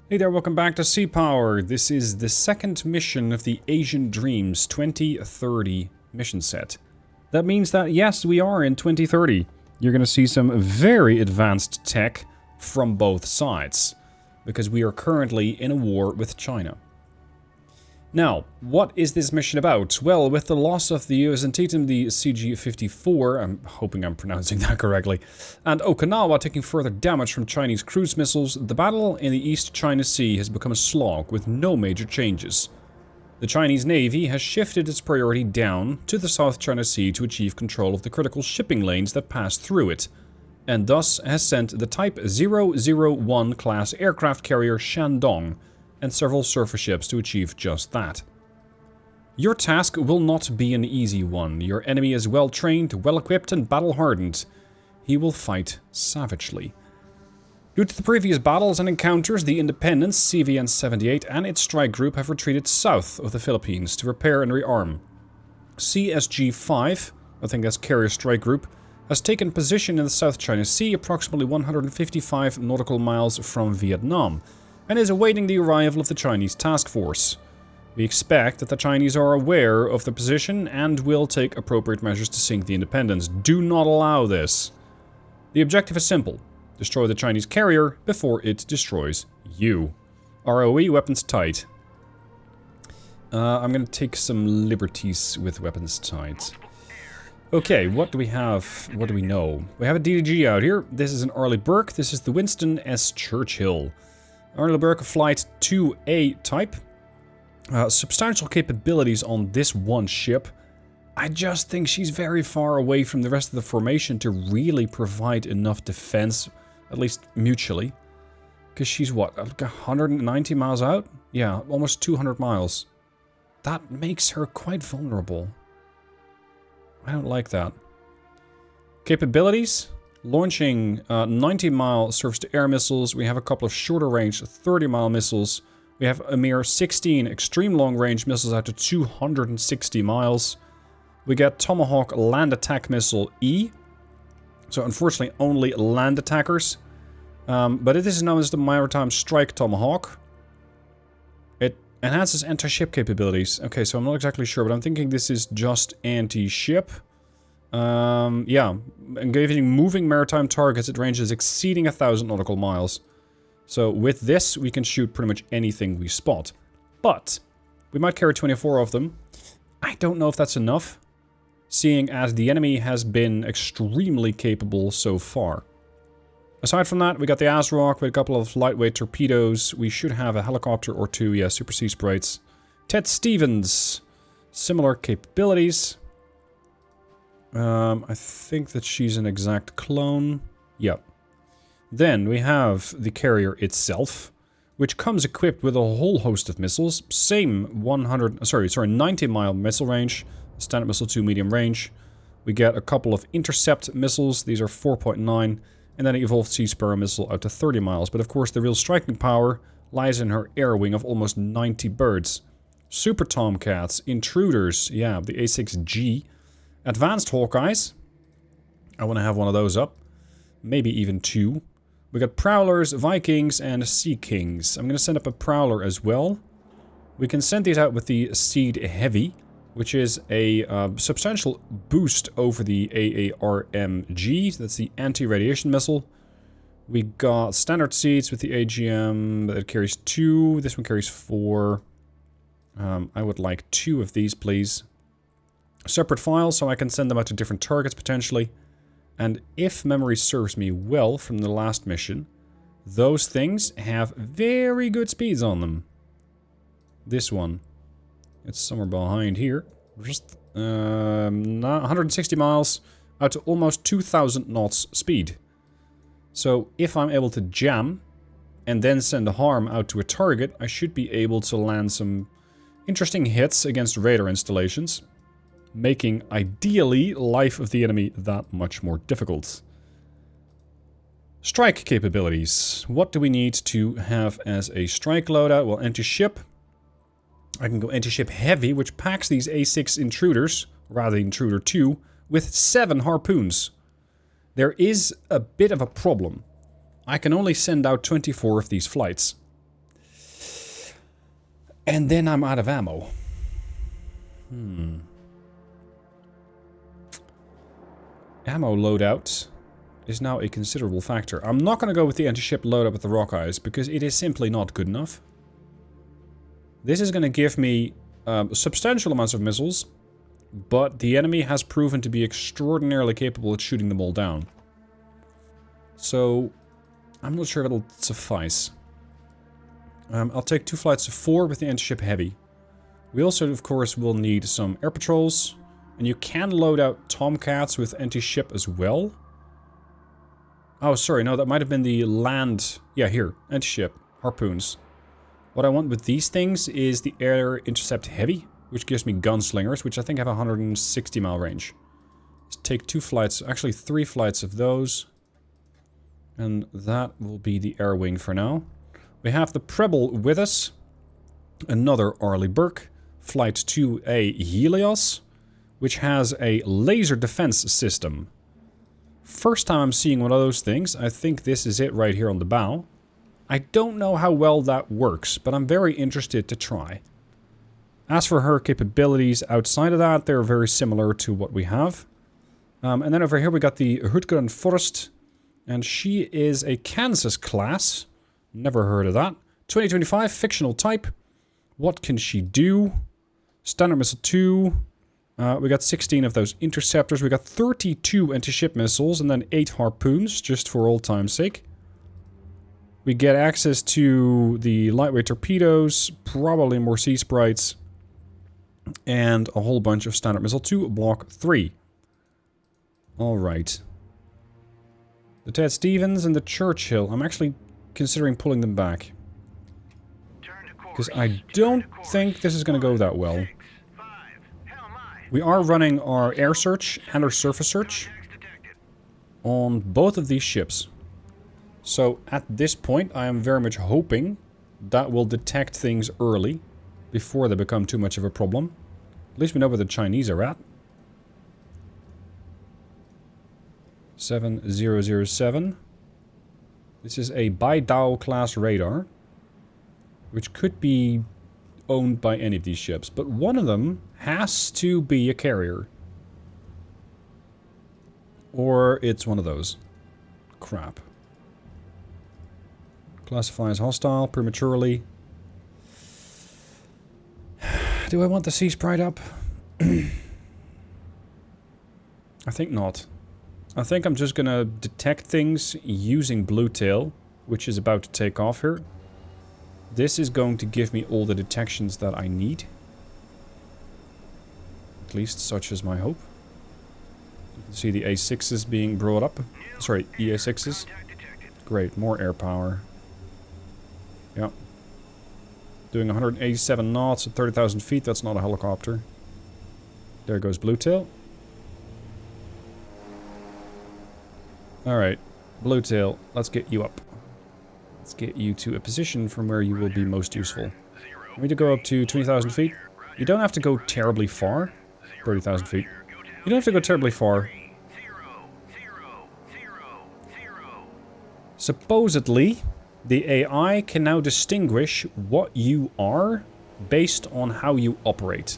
Hey there, welcome back to Sea Power. This is the second mission of the Asian Dreams 2030 mission set. That means that, yes, we are in 2030. You're going to see some very advanced tech from both sides, because we are currently in a war with China. Now, what is this mission about? Well, with the loss of the US Antietam, the CG-54, I'm hoping I'm pronouncing that correctly, and Okinawa taking further damage from Chinese cruise missiles, the battle in the East China Sea has become a slog with no major changes. The Chinese Navy has shifted its priority down to the South China Sea to achieve control of the critical shipping lanes that pass through it, and thus has sent the Type 001 class aircraft carrier Shandong and several surface ships to achieve just that. Your task will not be an easy one. Your enemy is well trained, well equipped and battle hardened. He will fight savagely. Due to the previous battles and encounters, the Independence, CVN-78 and its strike group have retreated south of the Philippines to repair and rearm. CSG-5, I think that's Carrier Strike Group, has taken position in the South China Sea approximately 155 nautical miles from Vietnam, and is awaiting the arrival of the Chinese task force. We expect that the Chinese are aware of the position and will take appropriate measures to sink the Independence. Do not allow this. The objective is simple. Destroy the Chinese carrier before it destroys you. ROE, weapons tight. I'm gonna take some liberties with weapons tight. Okay, what do we have? What do we know? We have a DDG out here. This is an Arleigh Burke. This is the Winston S. Churchill. Arleigh Burke Flight 2A type. Substantial capabilities on this one ship. I just think she's very far away from the rest of the formation to really provide enough defense, at least mutually. Because she's what, like 190 miles out? Yeah, almost 200 miles. That makes her quite vulnerable. I don't like that. Capabilities? Launching 90-mile surface-to-air missiles. We have a couple of shorter-range 30-mile missiles. We have a mere 16 extreme long-range missiles out to 260 miles. We get Tomahawk Land Attack Missile E. So unfortunately only land attackers. But it is known as the Maritime Strike Tomahawk. It enhances anti-ship capabilities. Okay, so I'm not exactly sure, but I'm thinking this is just anti-ship. Yeah, engaging moving maritime targets at ranges exceeding 1,000 nautical miles. So with this, we can shoot pretty much anything we spot. But we might carry 24 of them. I don't know if that's enough, seeing as the enemy has been extremely capable so far. Aside from that, we got the ASROC with a couple of lightweight torpedoes. We should have a helicopter or two, yeah, Super Sea Sprites. Ted Stevens, similar capabilities. I think that she's an exact clone. Yep. Then we have the carrier itself, which comes equipped with a whole host of missiles. Same 90-mile missile range, Standard Missile 2 medium range. We get a couple of intercept missiles. These are 4.9, and then an Evolved Sea Sparrow missile out to 30 miles. But of course, the real striking power lies in her air wing of almost 90 birds. Super Tomcats, Intruders, yeah, the A6G. Advanced Hawkeyes. I want to have one of those up. Maybe even two. We got Prowlers, Vikings, and Sea Kings. I'm going to send up a Prowler as well. We can send these out with the Seed Heavy, which is a substantial boost over the AARMG. That's the anti-radiation missile. We got standard seeds with the AGM that carries 2. This one carries 4. I would like 2 of these, please. Separate files, so I can send them out to different targets potentially. And if memory serves me well from the last mission, those things have very good speeds on them. This one, it's somewhere behind here. Just 160 miles out to almost 2,000 knots speed. So if I'm able to jam and then send a harm out to a target, I should be able to land some interesting hits against radar installations, making, ideally, life of the enemy that much more difficult. Strike capabilities. What do we need to have as a strike loadout? Well, anti-ship. I can go anti-ship heavy, which packs these A6 Intruders, rather Intruder 2, with 7 harpoons. There is a bit of a problem. I can only send out 24 of these flights. And then I'm out of ammo. Ammo loadout is now a considerable factor. I'm not going to go with the anti-ship loadout with the rock eyes, because it is simply not good enough. This is going to give me substantial amounts of missiles, but the enemy has proven to be extraordinarily capable at shooting them all down. So, I'm not sure if it'll suffice. I'll take 2 flights of 4 with the anti-ship heavy. We also, of course, will need some air patrols. And you can load out Tomcats with anti-ship as well. Oh, sorry, no, that might have been the land... Yeah, here, anti-ship, harpoons. What I want with these things is the air intercept heavy, which gives me gunslingers, which I think have a 160 mile range. Let's take 2 flights, actually 3 flights of those. And that will be the air wing for now. We have the Preble with us. Another Arleigh Burke. Flight 2A Helios, which has a laser defense system. First time I'm seeing one of those things. I think this is it right here on the bow. I don't know how well that works, but I'm very interested to try. As for her capabilities outside of that, they're very similar to what we have. And then over here we got the Hutgren Forrest, and she is a Kansas class. Never heard of that. 2025, fictional type. What can she do? Standard missile 2. We got 16 of those interceptors. We got 32 anti-ship missiles and then 8 harpoons, just for old time's sake. We get access to the lightweight torpedoes, probably more sea sprites, and a whole bunch of standard missile 2, block 3. Alright. The Ted Stevens and the Churchill. I'm actually considering pulling them back. Because I don't think this is going to go that well. We are running our air search and our surface search on both of these ships. So at this point I am very much hoping that will detect things early before they become too much of a problem. At least we know where the Chinese are at. 7007. This is a Baidao class radar, which could be owned by any of these ships, but one of them has to be a carrier. Or it's one of those. Crap. Classify as hostile prematurely. Do I want the Sea Sprite up? I think not. I think I'm just gonna detect things using Bluetail, which is about to take off here. This is going to give me all the detections that I need. At least such is my hope. You can see the A6s being brought up. Sorry, EA6s. Great, more air power. Yep. Doing 187 knots at 30,000 feet, that's not a helicopter. There goes Bluetail. Alright, Bluetail, let's get you up. Let's get you to a position from where you will be most useful. We need to go up to 20,000 feet. You don't have to go terribly far. 30,000 feet. You don't have to go terribly far. Supposedly, the AI can now distinguish what you are based on how you operate.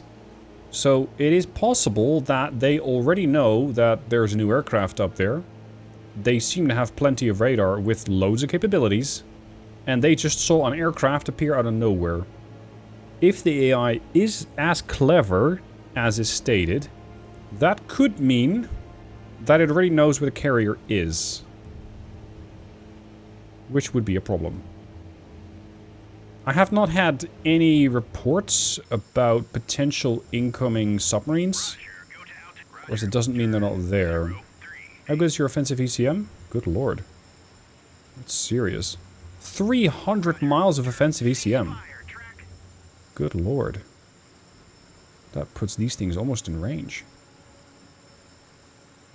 So it is possible that they already know that there's a new aircraft up there. They seem to have plenty of radar with loads of capabilities. And they just saw an aircraft appear out of nowhere. If the AI is as clever as is stated, that could mean that it already knows where the carrier is. Which would be a problem. I have not had any reports about potential incoming submarines. Of course, it doesn't mean they're not there. How good is your offensive ECM? Good lord. That's serious. 300 miles of offensive ECM. Good lord. That puts these things almost in range.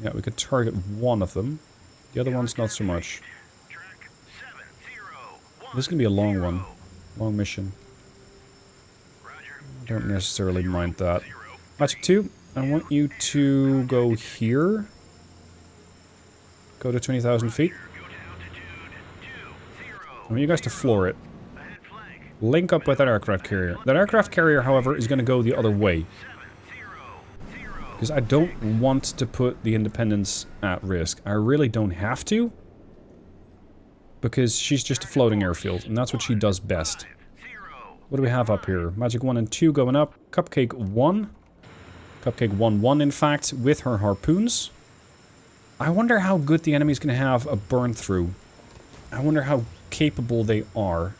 Yeah, we could target one of them. The other one's not so much. This is going to be a long one. Long mission. I don't necessarily mind that. Magic 2, I want you to go here. Go to 20,000 feet. I want you guys to floor it. Link up with that aircraft carrier. That aircraft carrier, however, is going to go the other way. Because I don't want to put the Independence at risk. I really don't have to. Because she's just a floating airfield, and that's what she does best. What do we have up here? Magic 1 and 2 going up. Cupcake 1. Cupcake 1-1, in fact, with her harpoons. I wonder how good the enemy's going to have a burn through. I wonder how capable they are.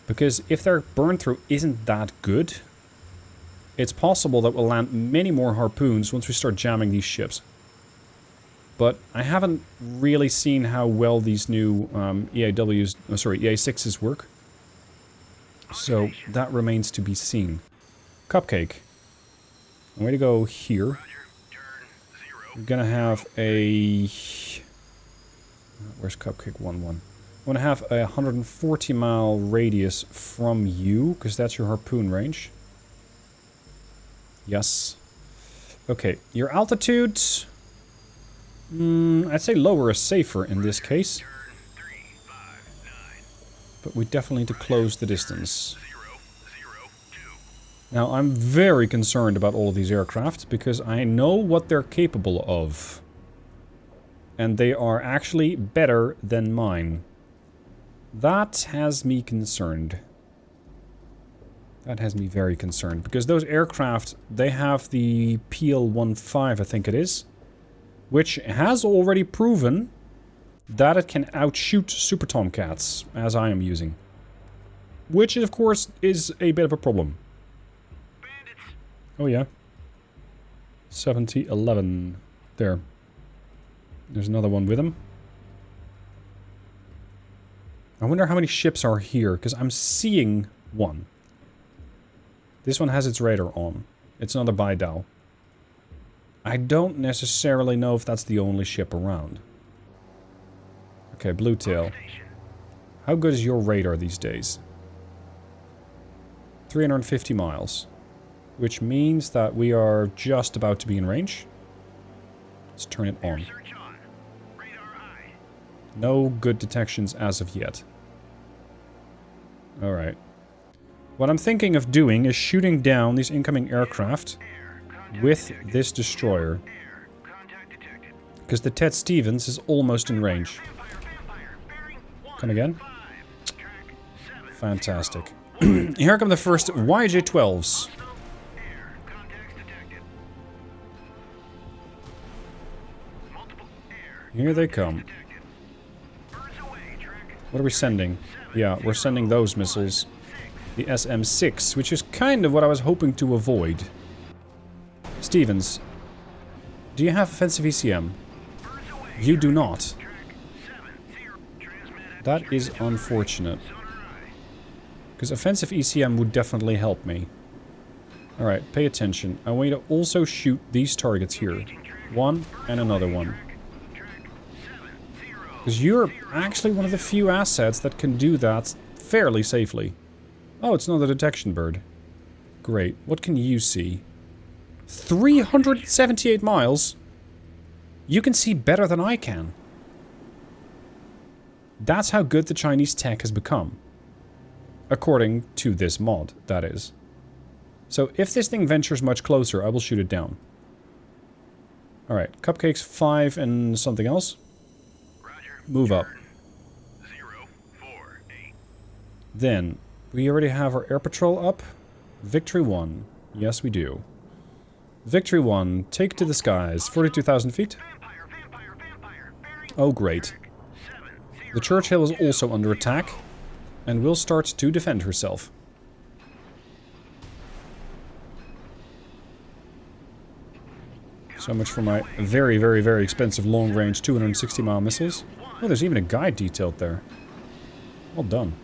Because if their burn through isn't that good, it's possible that we'll land many more harpoons once we start jamming these ships. But I haven't really seen how well these new EA6s work. So that remains to be seen. Cupcake. I'm going to go here. We're going to have a... Where's Cupcake 1-1? I'm going to have a 140-mile radius from you, because that's your harpoon range. Yes. Okay, your altitude... I'd say lower is safer in this case. But we definitely need to close the distance. Now, I'm very concerned about all of these aircraft, because I know what they're capable of. And they are actually better than mine. That has me concerned. That has me very concerned, because those aircraft, they have the PL-15, I think it is, which has already proven that it can outshoot Super Tomcats, as I am using. Which, of course, is a bit of a problem. Oh yeah. 70-11. There. There's another one with him. I wonder how many ships are here, because I'm seeing one. This one has its radar on. It's another Baidao. I don't necessarily know if that's the only ship around. Okay, Bluetail. How good is your radar these days? 350 miles. Which means that we are just about to be in range. Let's turn it on. No good detections as of yet. Alright. What I'm thinking of doing is shooting down these incoming aircraft with this destroyer. Because the Ted Stevens is almost in range. Come again? Fantastic. Here come the first YJ-12s. Here they come. What are we sending? Yeah, we're sending those missiles. The SM-6, which is kind of what I was hoping to avoid. Stevens, do you have offensive ECM? You do not. That is unfortunate. Because offensive ECM would definitely help me. Alright, pay attention. I want you to also shoot these targets here. One and another one. Because you're actually one of the few assets that can do that fairly safely. Oh, it's another detection bird. Great. What can you see? 378 miles? You can see better than I can. That's how good the Chinese tech has become. According to this mod, that is. So if this thing ventures much closer, I will shoot it down. Alright, Cupcakes 5 and something else. Move up. Then, we already have our air patrol up. Victory 1. Yes, we do. Victory 1, take to the skies. 42,000 feet. Oh, great. The Churchill is also under attack, and will start to defend herself. So much for my very, very, very expensive long-range 260-mile missiles. Oh, there's even a guide detailed there. Well done.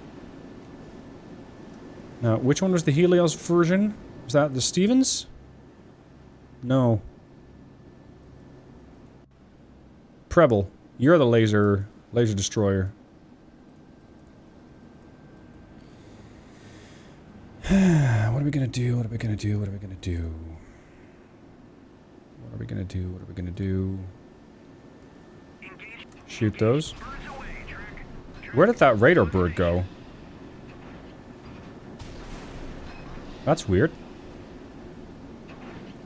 Now, which one was the Helios version? Was that the Stevens? No. Preble, you're the laser destroyer. What are we gonna do? What are we gonna do? What are we gonna do? What are we gonna do? What are we gonna do? Shoot those. Where did that radar bird go? That's weird.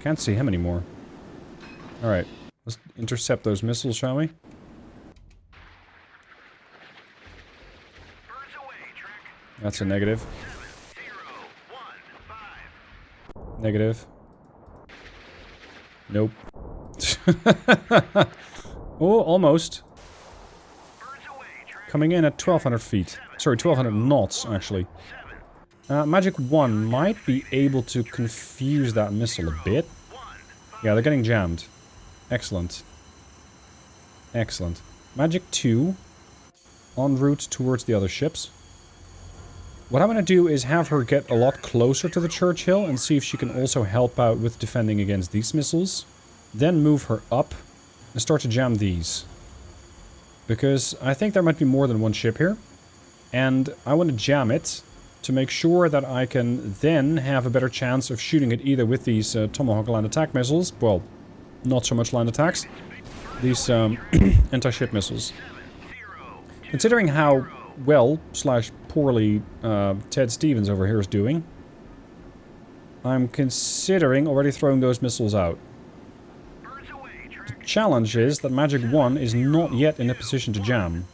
Can't see him anymore. Alright. Let's intercept those missiles, shall we? That's a negative. Negative. Nope. Oh, almost. Coming in at 1200 feet. Sorry, 1200 knots, actually. Magic 1 might be able to confuse that missile a bit. Yeah, they're getting jammed. Excellent. Excellent. Magic 2. En route towards the other ships. What I'm going to do is have her get a lot closer to the Churchill and see if she can also help out with defending against these missiles. Then move her up and start to jam these. Because I think there might be more than one ship here. And I want to jam it to make sure that I can then have a better chance of shooting it either with these Tomahawk land attack missiles. Well, not so much land attacks. These anti-ship missiles. Considering how well / poorly Ted Stevens over here is doing, I'm considering already throwing those missiles out. The challenge is that Magic 1 is not yet in a position to jam.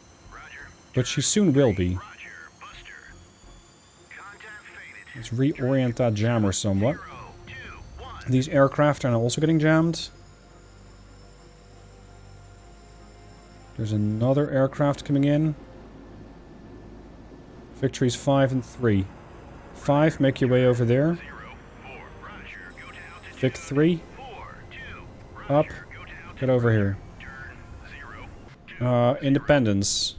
But she soon will be. Let's reorient that jammer somewhat. These aircraft are now also getting jammed. There's another aircraft coming in. Victories 5 and 3. 5, make your way over there. Vic 3. Up. Get over here. Independence.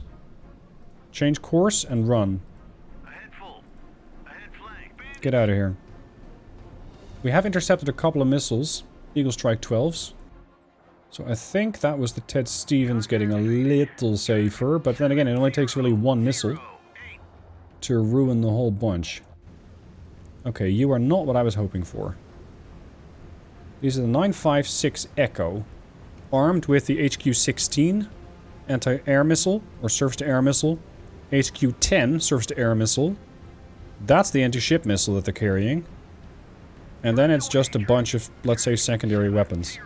Change course and run. Get out of here. We have intercepted a couple of missiles. Eagle Strike 12s. So I think that was the Ted Stevens getting a little safer. But then again, it only takes really one missile to ruin the whole bunch. Okay, you are not what I was hoping for. These are the 956 Echo. Armed with the HQ-16 anti-air missile, or surface-to-air missile. HQ-10 surface-to-air missile. That's the anti-ship missile that they're carrying. And then it's just a bunch of, let's say, secondary weapons.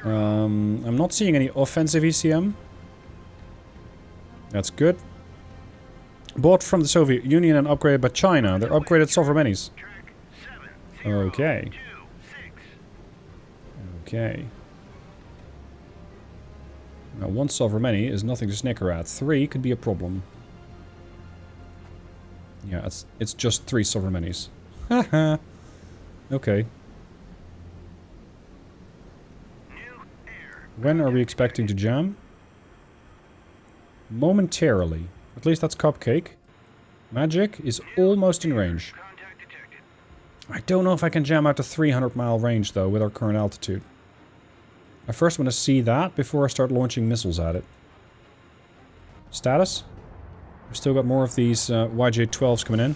I'm not seeing any offensive ECM. That's good. Bought from the Soviet Union and upgraded by China. They're upgraded Sovereignties. Okay. Okay. Now, one Sovereign is nothing to snicker at. 3 could be a problem. Yeah, it's just 3 Sovereigns. Haha. Okay. When are we expecting to jam? Momentarily. At least that's Cupcake. Magic is almost in range. I don't know if I can jam out to 300-mile range, though, with our current altitude. I first want to see that before I start launching missiles at it. Status? We've still got more of these YJ-12s coming in.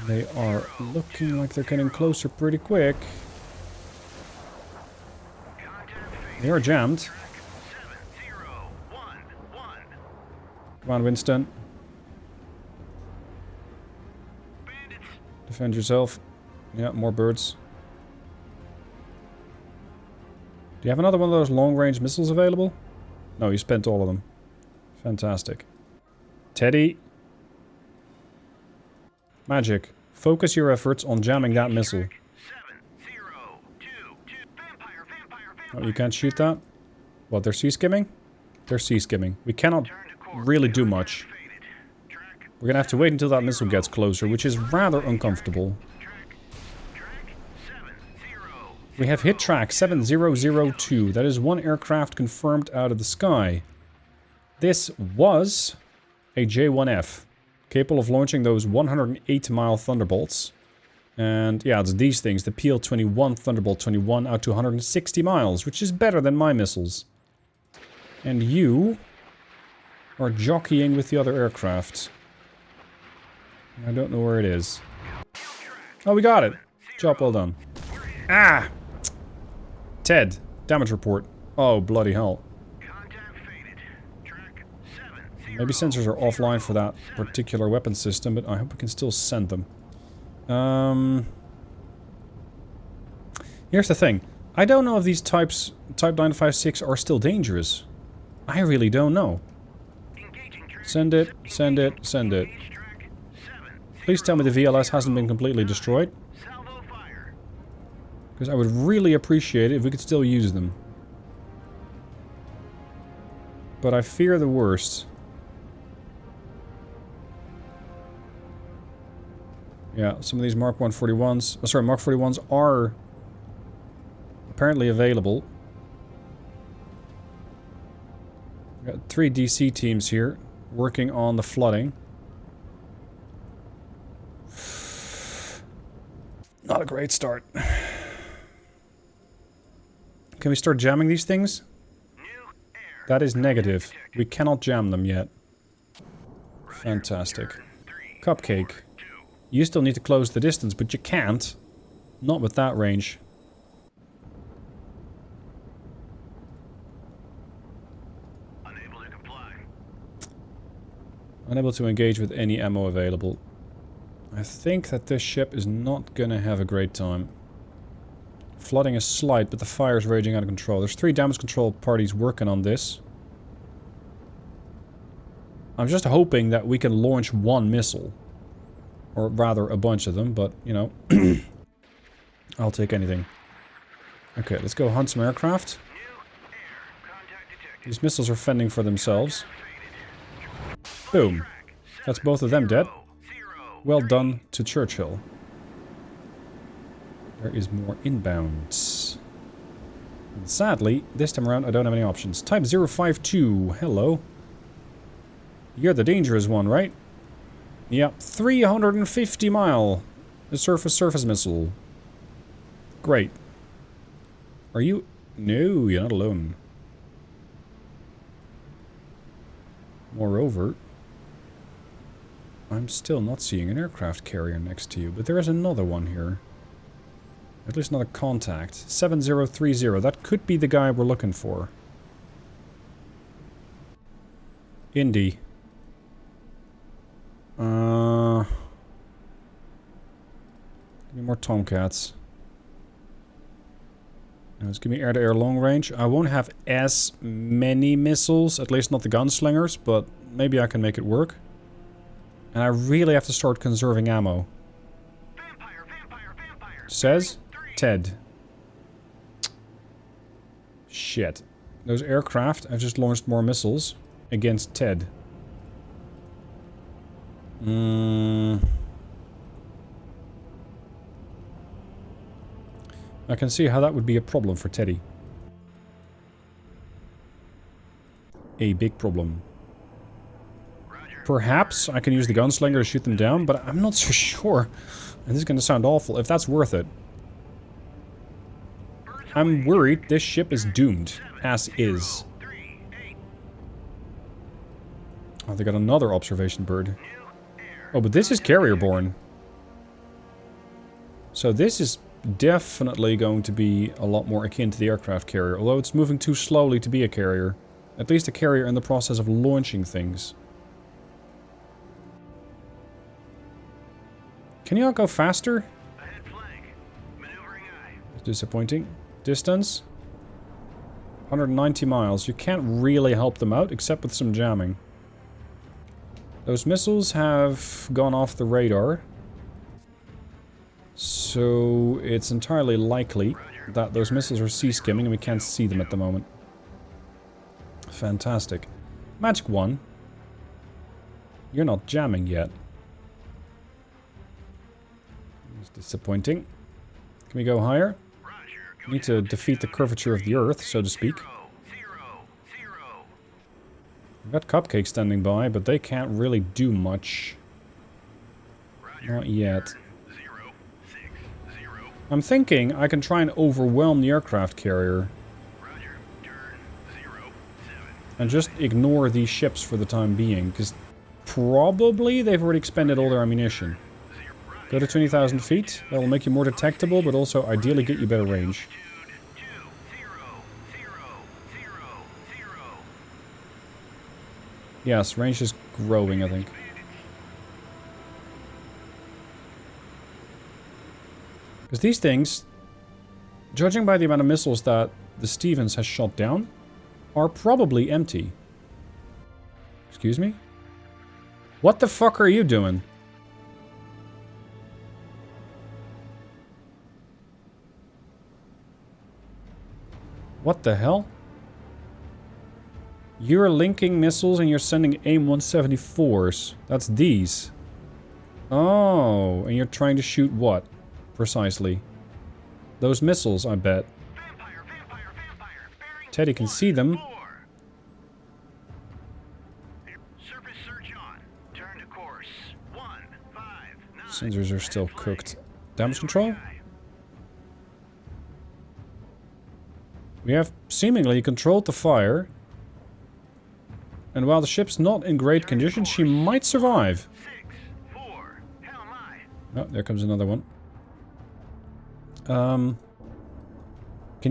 They are looking like they're getting closer pretty quick. They are jammed. Come on, Winston. Defend yourself. Yeah, more birds. Do you have another one of those long-range missiles available? No, you spent all of them. Fantastic. Teddy. Magic. Focus your efforts on jamming that missile. Oh, you can't shoot that? What, they're sea-skimming? They're sea-skimming. We cannot really do much. We're gonna have to wait until that missile gets closer, which is rather uncomfortable. We have hit track 7002. That is one aircraft confirmed out of the sky. This was a J-1F, capable of launching those 108-mile Thunderbolts. And yeah, it's these things, the PL-21 Thunderbolt 21 out to 160 miles, which is better than my missiles. And you are jockeying with the other aircraft. I don't know where it is. Oh, we got it. Job well done. Ah! Ted, damage report. Oh, bloody hell. Maybe sensors are offline for that particular weapon system, but I hope we can still send them. Here's the thing. I don't know if these Type 956 are still dangerous. I really don't know. Send it, send it, send it. Please tell me the VLS hasn't been completely destroyed. Because I would really appreciate it if we could still use them. But I fear the worst. Yeah, some of these Mark 141s... Oh, sorry, Mark 41s are apparently available. We've got 3 DC teams here working on the flooding. Not a great start. Can we start jamming these things? That is negative. We cannot jam them yet. Fantastic. Cupcake. You still need to close the distance, but you can't. Not with that range. Unable to comply. Unable to engage with any ammo available. I think that this ship is not gonna have a great time. Flooding is slight, but the fire is raging out of control. There's 3 damage control parties working on this. I'm just hoping that we can launch 1 missile. Or rather, a bunch of them, but, you know. I'll take anything. Okay, let's go hunt some aircraft. These missiles are fending for themselves. Boom. That's both of them dead. Well done to Churchill. There is more inbounds. And sadly, this time around I don't have any options. Type 052, hello. You're the dangerous one, right? Yep, 350 mile. A surface missile. Great. Are you... No, you're not alone. Moreover, I'm still not seeing an aircraft carrier next to you, but there is another one here. At least not a contact. 7030, that could be the guy we're looking for. Indy. Give me more Tomcats. Now, let's give me air-to-air long range. I won't have as many missiles, at least not the gunslingers, but maybe I can make it work. And I really have to start conserving ammo. Says Ted. Shit. Those aircraft, I've just launched more missiles against Ted. I can see how that would be a problem for Teddy. A big problem. Perhaps I can use the gunslinger to shoot them down, but I'm not so sure. And this is going to sound awful, if that's worth it. I'm worried this ship is doomed, as is. Oh, they got another observation bird. Oh, but this is carrier-borne. So this is definitely going to be a lot more akin to the aircraft carrier, although it's moving too slowly to be a carrier. At least a carrier in the process of launching things. Can you not go faster? It's disappointing. Distance? 190 miles. You can't really help them out, except with some jamming. Those missiles have gone off the radar. So it's entirely likely that those missiles are sea-skimming and we can't see them at the moment. Fantastic. Magic 1. You're not jamming yet. It's disappointing. Can we go higher? We need to defeat the curvature of the Earth, so to speak. We've got Cupcake standing by, but they can't really do much. Not yet. I'm thinking I can try and overwhelm the aircraft carrier. And just ignore these ships for the time being, because probably they've already expended all their ammunition. Go to 20,000 feet. That will make you more detectable, but also ideally get you better range. Yes, range is growing, I think. Because these things, judging by the amount of missiles that the Stevens has shot down, are probably empty. Excuse me? What the fuck are you doing? What the hell? You're linking missiles and you're sending AIM-174s. That's these. Oh, and you're trying to shoot what? Precisely. Those missiles, I bet. Vampire, vampire, vampire. Bearing Teddy can see them. 4. Surface search on. Turn to course. 1, 5, 9. Sensors are still cooked. Damage control? We have seemingly controlled the fire. And while the ship's not in great condition, she might survive. 6, 4. Hell my. Oh, there comes another one. Can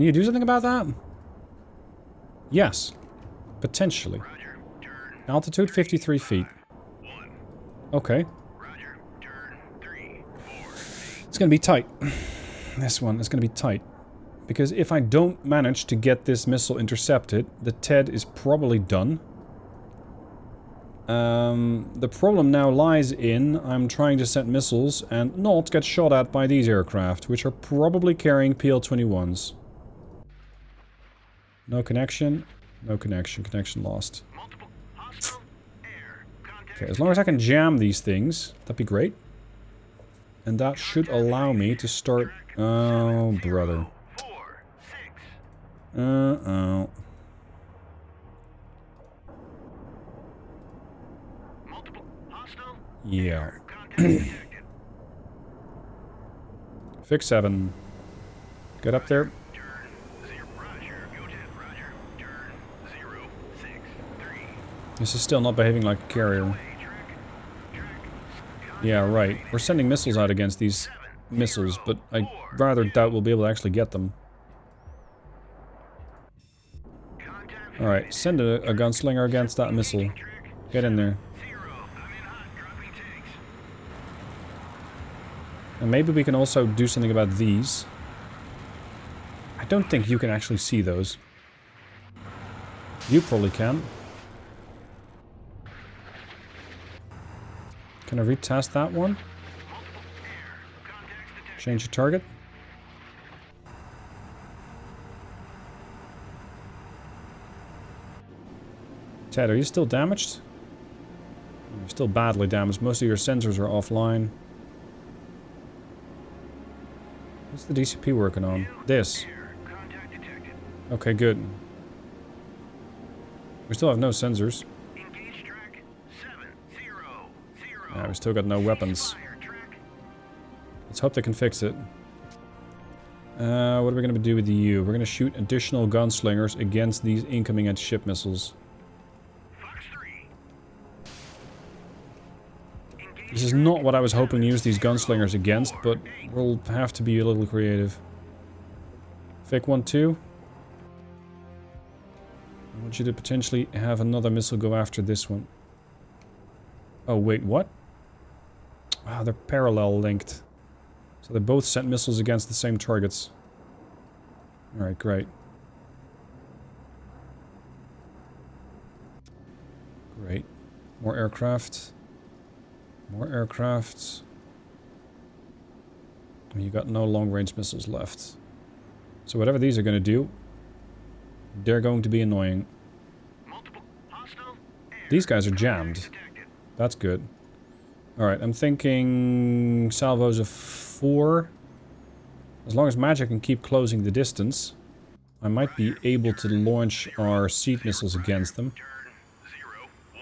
you do something about that? Yes. Potentially. Roger. Turn Altitude 53 feet. 1. Okay. Roger. Turn 3, 4. It's gonna be tight. This one is gonna be tight. Because if I don't manage to get this missile intercepted, the TED is probably done. The problem now lies in I'm trying to send missiles and not get shot at by these aircraft, which are probably carrying PL-21s. No connection. No connection. Connection lost. Multiple hostile air. Contact. Okay, as long as I can jam these things, that'd be great. And that should allow me to start... Oh, brother. 4, 6. Uh-oh. Multiple hostile Yeah. air. Contact detected. Fix 7. Get up there. Turn 0. Roger. Go 10. Roger. Turn 0, 6, 3. This is still not behaving like a carrier. Way. Track. Yeah, right. We're sending missiles out against these missiles, but I rather doubt we'll be able to actually get them. Contact. Alright, send a gunslinger against that missile. Get in there. 0. I'm in hot. Dropping tanks. And maybe we can also do something about these. I don't think you can actually see those. You probably can. Can I retest that one? Change the target. Ted, are you still damaged? You're still badly damaged. Most of your sensors are offline. What's the DCP working on? This. Contact detected. Okay, good. We still have no sensors. Engage track 7, 0, 0. Yeah, we still got no weapons. Fire track. Let's hope they can fix it. What are we going to do with you? We're going to shoot additional gunslingers against these incoming anti-ship missiles. Fox 3. This is not what I was hoping to use these gunslingers against, but we'll have to be a little creative. Fake 1-2. I want you to potentially have another missile go after this one. Oh, wait, what? Ah, they're parallel linked. So they both sent missiles against the same targets. Alright, great. Great. More aircraft. More aircraft. You got no long-range missiles left. So whatever these are going to do, they're going to be annoying. Multiple hostile air. These guys are jammed. Detected. That's good. Alright, I'm thinking salvos of 4. As long as Magic can keep closing the distance, I might be able to launch our seed missiles against them. Turn 0, 1,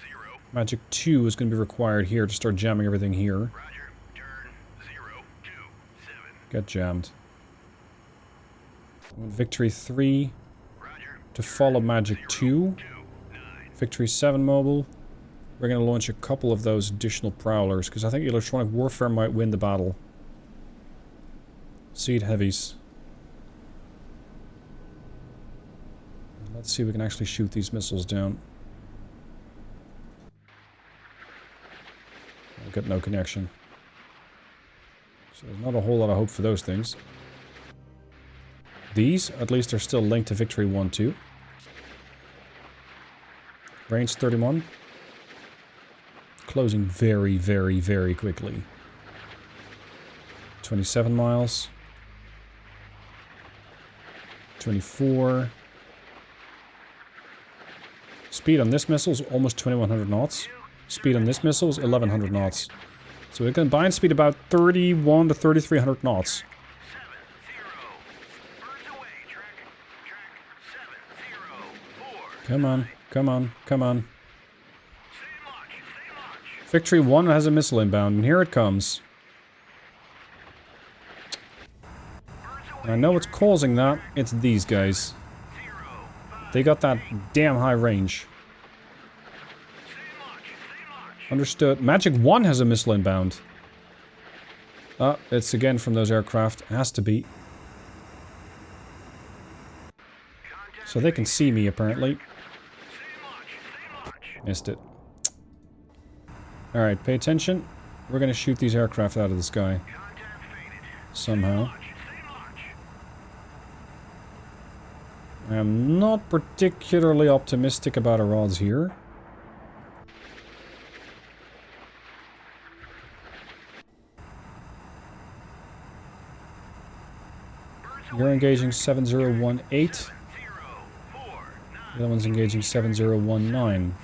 0. Magic 2 is going to be required here to start jamming everything here. Roger. Turn 0, 2, 7. Get jammed. Victory 3 Roger. to follow Magic 2. 2, 9. Victory 7 mobile. We're going to launch a couple of those additional prowlers, because I think electronic warfare might win the battle. Seed heavies. Let's see if we can actually shoot these missiles down. We'll get no connection. So there's not a whole lot of hope for those things. These, at least, are still linked to Victory 1-2. Range 31. Closing very, very, very quickly. 27 miles. 24. Speed on this missile is almost 2100 knots. Speed on this missile is 1100 knots. So we can bind speed about 31 to 3300 knots. Come on, come on, come on. Victory 1 has a missile inbound, and here it comes. And I know what's causing that. It's these guys. They got that damn high range. Understood. Magic 1 has a missile inbound. Ah, it's again from those aircraft. It has to be. So they can see me, apparently. Missed it. Alright, pay attention. We're gonna shoot these aircraft out of the sky. Somehow. I am not particularly optimistic about our odds here. You're engaging 7018. The other one's engaging 7019.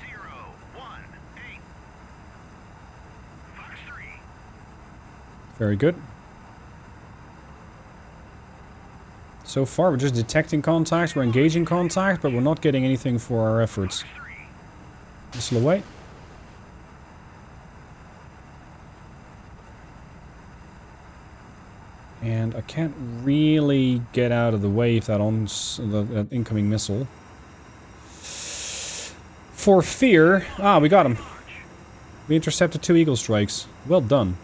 Very good. So far, we're just detecting contacts, we're engaging contact, but we're not getting anything for our efforts. Missile away. And I can't really get out of the way if that that incoming missile. For fear... Ah, we got him. We intercepted 2 Eagle strikes. Well done.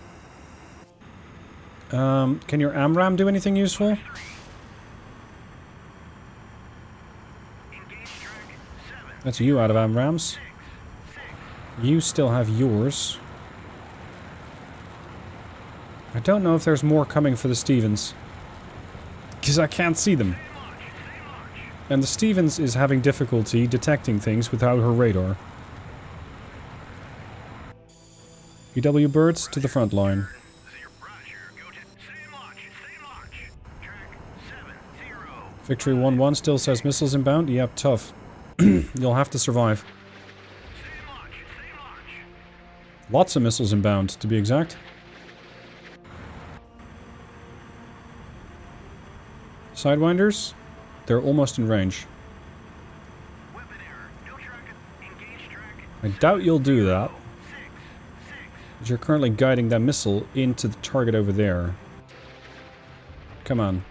Can your AMRAAM do anything useful? That's you out of AMRAAMs. You still have yours. I don't know if there's more coming for the Stevens. Because I can't see them. And the Stevens is having difficulty detecting things without her radar. EW birds to the front line. Victory 1-1 still says missiles inbound. Yep, tough. You'll have to survive. Lots of missiles inbound, to be exact. Sidewinders, they're almost in range. I doubt you'll do that. Because you're currently guiding that missile into the target over there. Come on.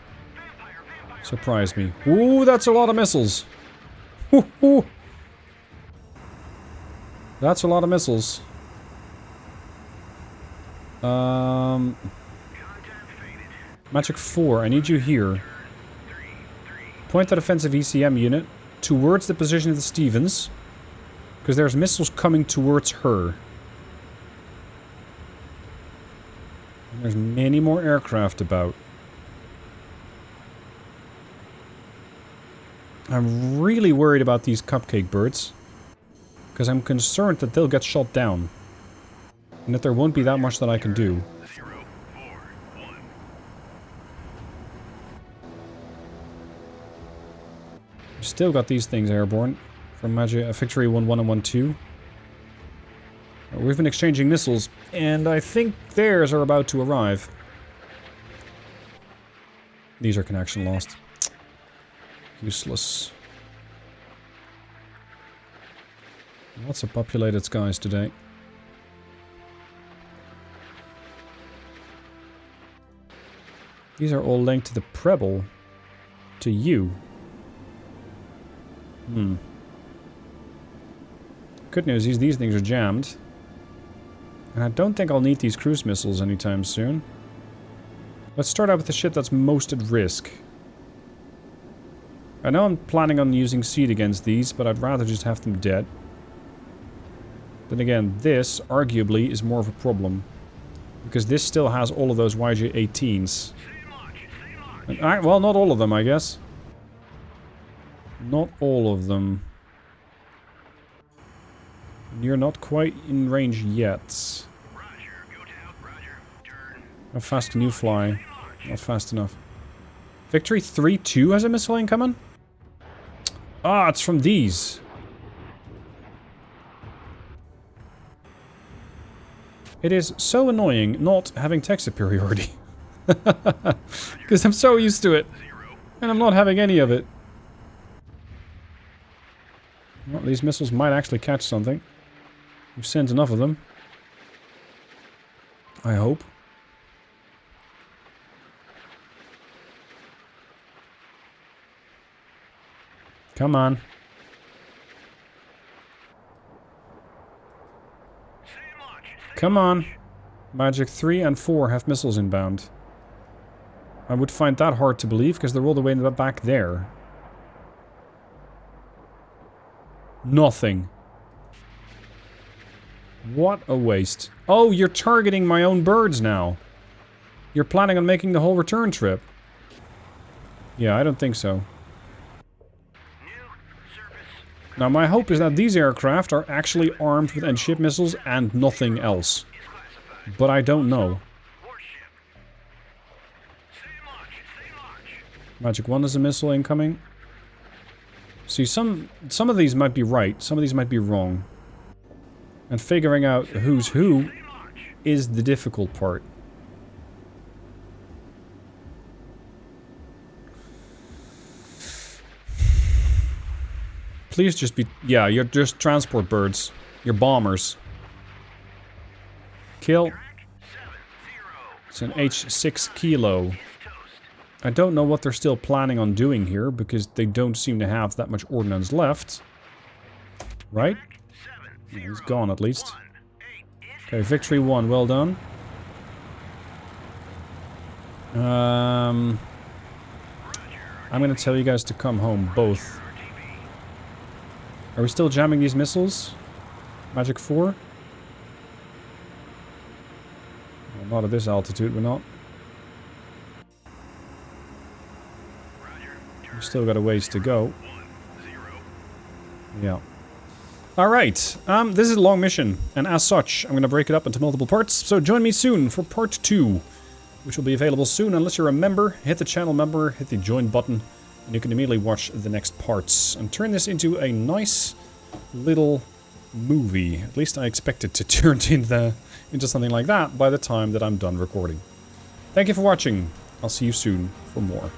Surprise me. Ooh, that's a lot of missiles. Ooh. That's a lot of missiles. Magic 4, I need you here. Point that offensive ECM unit towards the position of the Stevens. Because there's missiles coming towards her. And there's many more aircraft about. I'm really worried about these cupcake birds. Because I'm concerned that they'll get shot down. And that there won't be that much that I can do. We've still got these things airborne. From Victory 1-1 and 1-2. We've been exchanging missiles. And I think theirs are about to arrive. These are connection lost. Useless. Lots of populated skies today. These are all linked to the Preble. To you. Good news is these things are jammed. And I don't think I'll need these cruise missiles anytime soon. Let's start out with the shit that's most at risk. I know I'm planning on using seed against these, but I'd rather just have them dead. Then again, this, arguably, is more of a problem. Because this still has all of those YJ-18s. Well, not all of them, I guess. Not all of them. You're not quite in range yet. How fast can you fly? Not fast enough. Victory 3-2 has a missile incoming? Ah, it's from these. It is so annoying not having tech superiority. Because I'm so used to it. And I'm not having any of it. Well, these missiles might actually catch something. We've sent enough of them. I hope. Come on. Come on. Magic 3 and 4 have missiles inbound. I would find that hard to believe because they're all the way in the back there. Nothing. What a waste. Oh, you're targeting my own birds now. You're planning on making the whole return trip. Yeah, I don't think so. Now, my hope is that these aircraft are actually armed with end-ship missiles and nothing else. But I don't know. Magic 1 is a missile incoming. See, some of these might be right, some of these might be wrong. And figuring out who's who is the difficult part. Please just be... Yeah, you're just transport birds. You're bombers. Kill. It's an H6 kilo. I don't know what they're still planning on doing here, because they don't seem to have that much ordnance left. Right? Yeah, he's gone at least. Okay, victory 1, well done. I'm gonna tell you guys to come home, both. Are we still jamming these missiles? Magic 4? Well, not at this altitude, we're not. We've still got a ways to go. Yeah. Alright, this is a long mission, and as such, I'm going to break it up into multiple parts, so join me soon for part 2, which will be available soon. Unless you're a member, hit the channel member, hit the join button, and you can immediately watch the next parts, and turn this into a nice little movie. At least I expect it to turn into something like that by the time that I'm done recording. Thank you for watching. I'll see you soon for more.